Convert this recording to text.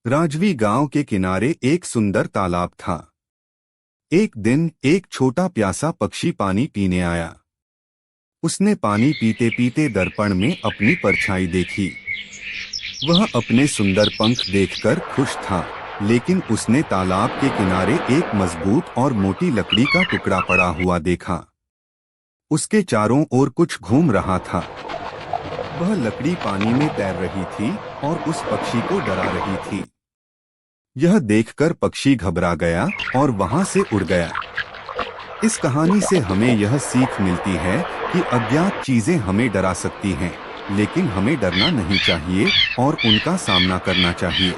राजवी गांव के किनारे एक सुंदर तालाब था। एक दिन एक छोटा प्यासा पक्षी पानी पीने आया। उसने पानी पीते पीते दर्पण में अपनी परछाई देखी। वह अपने सुंदर पंख देखकर खुश था, लेकिन उसने तालाब के किनारे एक मजबूत और मोटी लकड़ी का टुकड़ा पड़ा हुआ देखा। उसके चारों ओर कुछ घूम रहा था। वह लकड़ी पानी में तैर रही थी और उस पक्षी को डरा रही थी। यह देखकर पक्षी घबरा गया और वहां से उड़ गया। इस कहानी से हमें यह सीख मिलती है कि अज्ञात चीजें हमें डरा सकती हैं, लेकिन हमें डरना नहीं चाहिए और उनका सामना करना चाहिए।